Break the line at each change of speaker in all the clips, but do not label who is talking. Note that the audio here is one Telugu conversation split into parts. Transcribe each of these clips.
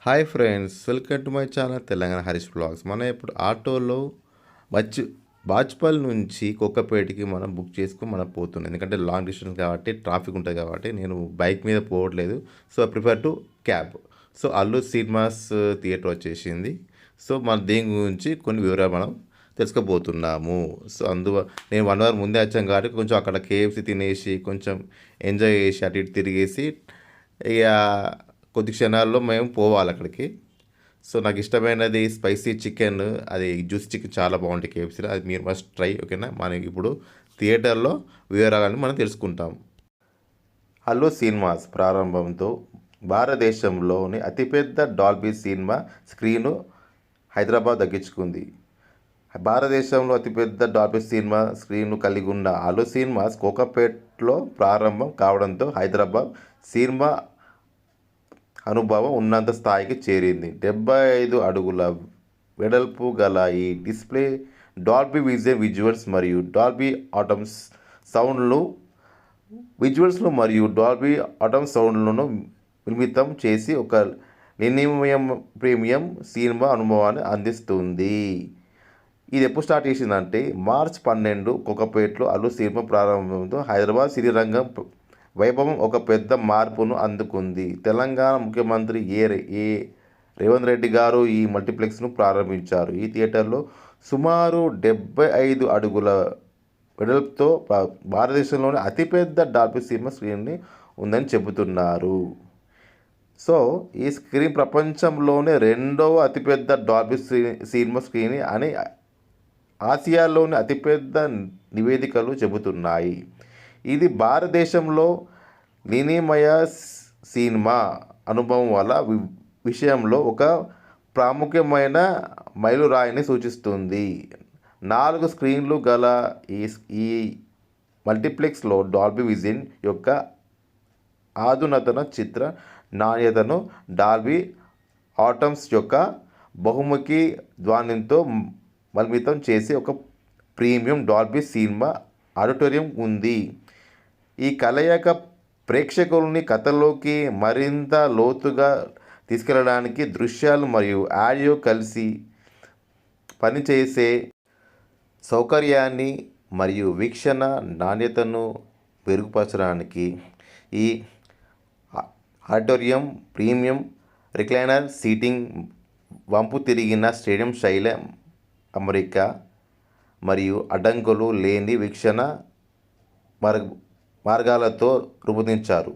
Hi friends, welcome to my channel Telangana Harish blogs. మనం ఇప్పుడు ఆటోలో బచ్ బాచ్పల్లి నుంచి కొక్కపేటకి మనం బుక్ చేసుకొని మనం పోతున్నాం. ఎందుకంటే లాంగ్ డిస్టెన్స్ కాబట్టి ట్రాఫిక్ ఉంటుంది కాబట్టి నేను బైక్ మీద పోవట్లేదు. So I prefer to cab. So Allu cinemas theatre వచ్చేసింది. సో మన దీని గురించి కొన్ని వివరాలు మనం తెలుసుకోబోతున్నాము. సో నేను 1 అవర్ ముందే వచ్చాం కాబట్టి కొంచెం అక్కడ కేఎఫ్సి తినేసి కొంచెం ఎంజాయ్ చేసి అటు ఇటు తిరిగేసి ఇక కొద్ది క్షణాల్లో మేము పోవాలి అక్కడికి. సో నాకు ఇష్టమైనది స్పైసీ చికెన్, అది జ్యూసీ చికెన్ చాలా బాగుంటుంది కేఎఫ్సీలో. అది మీరు మస్ట్ ట్రై. ఓకేనా? మనకి ఇప్పుడు థియేటర్లో వివరాలను మనం తెలుసుకుంటాం. అల్లు సినిమాస్ ప్రారంభంతో భారతదేశంలోని అతిపెద్ద డాల్బీ సినిమా స్క్రీను హైదరాబాద్ దక్కించుకుంది. భారతదేశంలో అతిపెద్ద డాల్బీ సినిమా స్క్రీన్ను కలిగి ఉన్న అల్లు సినిమాస్ కోకాపేట్లో ప్రారంభం కావడంతో హైదరాబాద్ సినిమా అనుభవం ఉన్నంత స్థాయికి చేరింది. 75 అడుగుల వెడల్పు గల ఈ డిస్ప్లే డాల్బీ విజన్ మరియు డాల్బీ అటామ్స్ సౌండ్లను మిళితం చేసి ఒక ప్రీమియం సినిమా అనుభవాన్ని అందిస్తుంది. ఇది ఎప్పుడు స్టార్ట్ చేసిందంటే మార్చ్ 12 కోకాపేటలో అల్లు సినిమా ప్రారంభంతో హైదరాబాద్ సిరిరంగం వైభవం ఒక పెద్ద మార్పును అందుకుంది. తెలంగాణ ముఖ్యమంత్రి రేవంత్ రెడ్డి గారు ఈ మల్టీప్లెక్స్ను ప్రారంభించారు. ఈ థియేటర్లో సుమారు 75 అడుగుల వెడల్పుతో భారతదేశంలోని అతిపెద్ద డాల్బీ సినిమా స్క్రీన్ ఉందని చెబుతున్నారు. సో ఈ స్క్రీన్ ప్రపంచంలోనే 2వ అతిపెద్ద డాల్బీ సినిమా స్క్రీన్ అని ఆసియాలోని అతిపెద్ద నివేదికలు చెబుతున్నాయి. ఇది భారతదేశంలో లినిమయ సినిమా అనుభవం వల్ల విషయంలో ఒక ప్రాముఖ్యమైన మైలురాయిని సూచిస్తుంది. 4 స్క్రీన్లు గల ఈ మల్టీప్లెక్స్లో డాల్బీ విజన్ యొక్క అధునాతన చిత్ర నాణ్యతను డాల్బీ అటామ్స్ యొక్క బహుముఖి ధ్వనితో మిళితం చేసి ఒక ప్రీమియం డాల్బీ సినిమా ఆడిటోరియం ఉంది. ఈ కలయిక ప్రేక్షకుల్ని కథలోకి మరింత లోతుగా తీసుకెళ్ళడానికి దృశ్యాలు మరియు ఆడియో కలిసి పనిచేసే సౌకర్యాన్ని మరియు వీక్షణ నాణ్యతను మెరుగుపరచడానికి ఈ ఆడిటోరియం ప్రీమియం రిక్లైనర్ సీటింగ్, వంపు తిరిగిన స్టేడియం శైలి అమరిక మరియు అడ్డంకులు లేని వీక్షణ మార్గాలతో రూపొందించారు.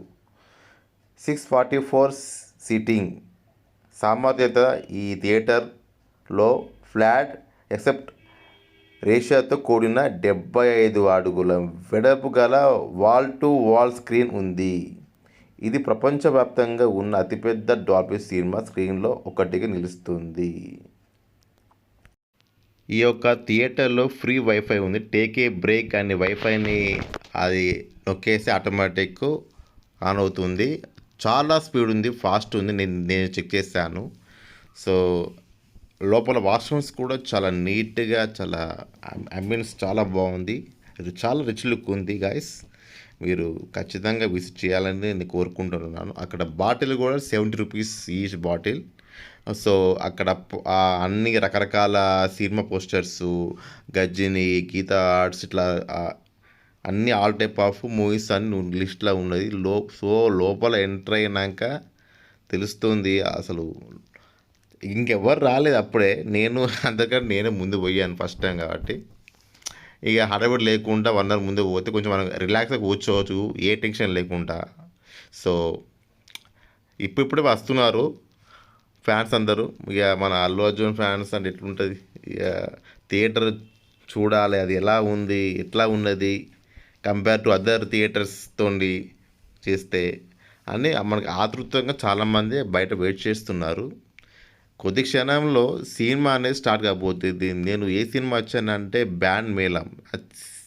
644 సీటింగ్ సామర్థ్యత ఈ థియేటర్లో ఫ్లాట్ ఎక్సెప్ట్ రేషియోతో కూడిన 75 అడుగుల వెడల్పు గల వాల్ టు వాల్ స్క్రీన్ ఉంది. ఇది ప్రపంచవ్యాప్తంగా ఉన్న అతిపెద్ద డాల్బీ సినిమా స్క్రీన్లో ఒకటిగా నిలుస్తుంది. ఈ యొక్క థియేటర్లో ఫ్రీ వైఫై ఉంది. టేక్ ఏ బ్రేక్ అని వైఫైని అది నొక్కేసి ఆటోమేటిక్ ఆన్ అవుతుంది. చాలా స్పీడ్ ఉంది, ఫాస్ట్ ఉంది. నేను చెక్ చేశాను. సో లోపల వాష్రూమ్స్ కూడా చాలా నీట్గా, చాలా అంబియన్స్ చాలా బాగుంది. ఇది చాలా రిచ్ లుక్ ఉంది గాయస్. మీరు ఖచ్చితంగా విజిట్ చేయాలని నేను కోరుకుంటున్నాను. అక్కడ బాటిల్ కూడా 70 రూపీస్ ఈచ్ బాటిల్. సో అక్కడ అన్ని రకరకాల సినిమా పోస్టర్స్, గజ్జిని, గీతా ఆర్ట్స్, ఇట్లా అన్ని ఆల్ టైప్ ఆఫ్ మూవీస్ అన్ని లిస్ట్లో ఉన్నది. సో లోపల ఎంటర్ అయినాక తెలుస్తుంది అసలు. ఇంకెవ్వరు రాలేదు అప్పుడే. అందుకని నేనే ముందు పోయాను ఫస్ట్ టైం కాబట్టి. ఇక హడావిడి లేకుండా 1 అవర్ ముందు పోతే కొంచెం మనం రిలాక్స్గా కూర్చోవచ్చు, ఏ టెన్షన్ లేకుండా. సో ఇప్పుడే వస్తున్నారు ఫ్యాన్స్ అందరూ. ఇక మన అల్లు అర్జున్ ఫ్యాన్స్ అంటే ఎట్లుంటుంది, ఇక థియేటర్ చూడాలి అది ఎట్లా ఉన్నది కంపేర్ టు అదర్ థియేటర్స్తో చేస్తే అని మనకి ఆతృతంగా చాలామంది బయట వెయిట్ చేస్తున్నారు. కొద్ది క్షణంలో సినిమా అనేది స్టార్ట్ కాబోతుంది. నేను ఏ సినిమా వచ్చానంటే బ్యాండ్ మేళం.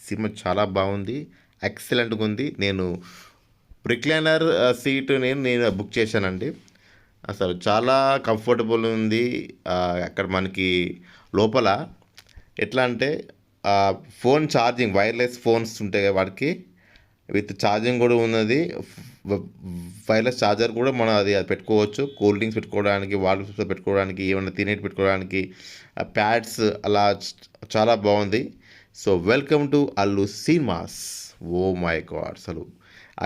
సినిమా చాలా బాగుంది, ఎక్సలెంట్గా ఉంది. నేను రిక్లైనర్ సీట్ నేను బుక్ చేశానండి. అసలు చాలా కంఫర్టబుల్ ఉంది. అక్కడ మనకి లోపల ఎట్లా అంటే ఫోన్ ఛార్జింగ్, వైర్లెస్ ఫోన్స్ ఉంటాయి వాటికి విత్ ఛార్జింగ్ కూడా ఉన్నది. వ వైర్లెస్ ఛార్జర్ కూడా మనం అది పెట్టుకోవచ్చు. కూల్ డ్రింక్స్ పెట్టుకోవడానికి, వాటర్ పెట్టుకోవడానికి, ఏమన్నా తినేటి పెట్టుకోవడానికి, ప్యాడ్స్ అలా చాలా బాగుంది. So welcome to Allu cinemas. Oh my God! అసలు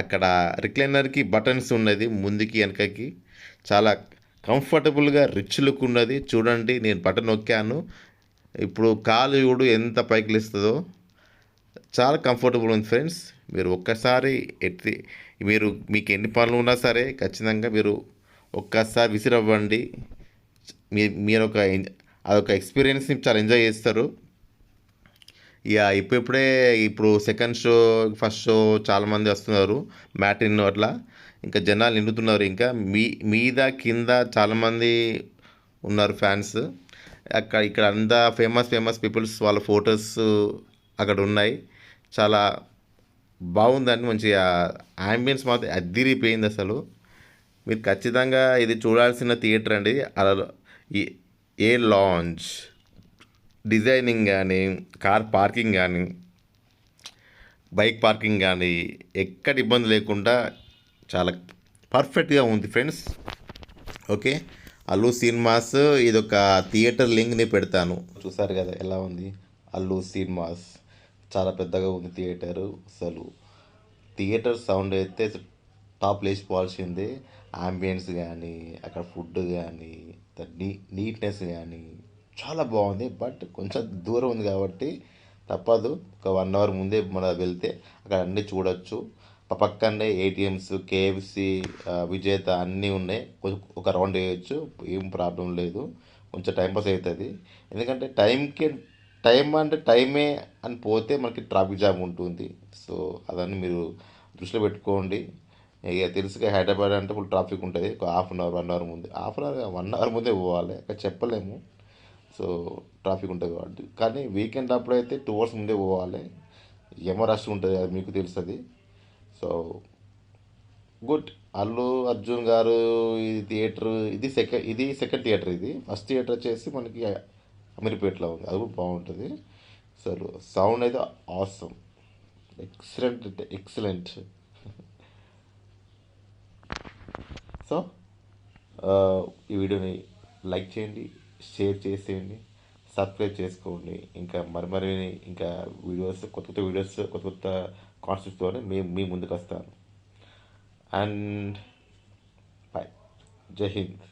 అక్కడ రిక్లైనర్‌కి బటన్స్ ఉన్నది ముందుకి, వెనకకి. చాలా కంఫర్టబుల్‌గా రిచ్ లుక్ ఉన్నది. చూడండి నేను బటన్ నొక్కాను. ఇప్పుడు కాలు చూడు ఎంత పైకి లేస్తదో. చాలా కంఫర్టబుల్ ఉంది ఫ్రెండ్స్. మీరు ఒక్కసారి మీకు ఎన్ని పనులు ఉన్నా సరే ఖచ్చితంగా మీరు ఒక్కసారి విసిట్ అవ్వండి. మీరొక అదొక ఎక్స్పీరియన్స్‌ని చాలా ఎంజాయ్ చేస్తారు. ఇప్పుడు సెకండ్ షో, ఫస్ట్ షో చాలామంది వస్తున్నారు. మ్యాటిన్ అట్లా ఇంకా జనాలు నిండుతున్నారు. ఇంకా మీద కింద చాలామంది ఉన్నారు ఫ్యాన్స్. ఇక్కడ అంతా ఫేమస్ పీపుల్స్ వాళ్ళ ఫొటోస్ అక్కడ ఉన్నాయి. చాలా బాగుందండి. మంచిగా యాంబియన్స్ మాత్రం అద్దిరిపోయింది అసలు. మీరు ఖచ్చితంగా ఇది చూడాల్సిన థియేటర్ అండి. అలా ఈ ఏ లాంజ్ డిజైనింగ్ కానీ, కార్ పార్కింగ్ కానీ, బైక్ పార్కింగ్ కానీ ఎక్కడ ఇబ్బంది లేకుండా చాలా పర్ఫెక్ట్గా ఉంది ఫ్రెండ్స్. ఓకే, అల్లు సినిమాస్ ఇదొక థియేటర్ లింక్ నేను పెడతాను. చూసారు కదా ఎలా ఉంది అల్లు సినిమాస్. చాలా పెద్దగా ఉంది థియేటరు. అసలు థియేటర్ సౌండ్ అయితే టాప్ లేచిపోవాల్సిందే. ఆంబియన్స్ కానీ, అక్కడ ఫుడ్ కానీ, నీట్నెస్ కానీ చాలా బాగుంది. బట్ కొంచెం దూరం ఉంది కాబట్టి తప్పదు. ఒక 1 అవర్ ముందే మనం వెళ్తే అక్కడ అన్నీ చూడొచ్చు. పక్కనే ఏటీఎంస్, కేఎఫ్సి, విజేత అన్నీ ఉన్నాయి. ఒక రౌండ్ వేయచ్చు, ఏం ప్రాబ్లం లేదు. కొంచెం టైంపాస్ అవుతుంది. ఎందుకంటే టైమే అని పోతే మనకి ట్రాఫిక్ జామ్ ఉంటుంది. సో అదని మీరు దృష్టిలో పెట్టుకోండి. ఇక తెలుసుగా హైదరాబాద్ అంటే ఫుల్ ట్రాఫిక్ ఉంటుంది. ఒక హాఫ్ అన్ అవర్, 1 అవర్ ముందే, హాఫ్ అన్ అవర్ 1 అవర్ ముందే పోవాలి. అక్కడ చెప్పలేము. సో ట్రాఫిక్ ఉంటుంది కాబట్టి. కానీ వీకెండ్ అప్పుడైతే 2 అవర్స్ ముందే పోవాలి. ఏమో రష్ ఉంటుంది, అది మీకు తెలుస్తుంది. So good. అల్లు అర్జున్ గారు ఇది సెకండ్ థియేటర్. ఇది ఫస్ట్ థియేటర్ వచ్చేసి మనకి అమీర్పేటలో ఉంది. అది కూడా బాగుంటుంది. అసలు సౌండ్ అయితే ఆసమ్, ఎక్సలెంట్ అంటే ఎక్సలెంట్. సో ఈ వీడియోని లైక్ చేయండి, షేర్ చేసేయండి, సబ్స్క్రైబ్ చేసుకోండి. ఇంకా మరి ఇంకా కొత్త వీడియోస్, కొత్త కాన్సెప్ట్స్తోనే మీ ముందుకు వస్తాను. And bye. జై హింద్.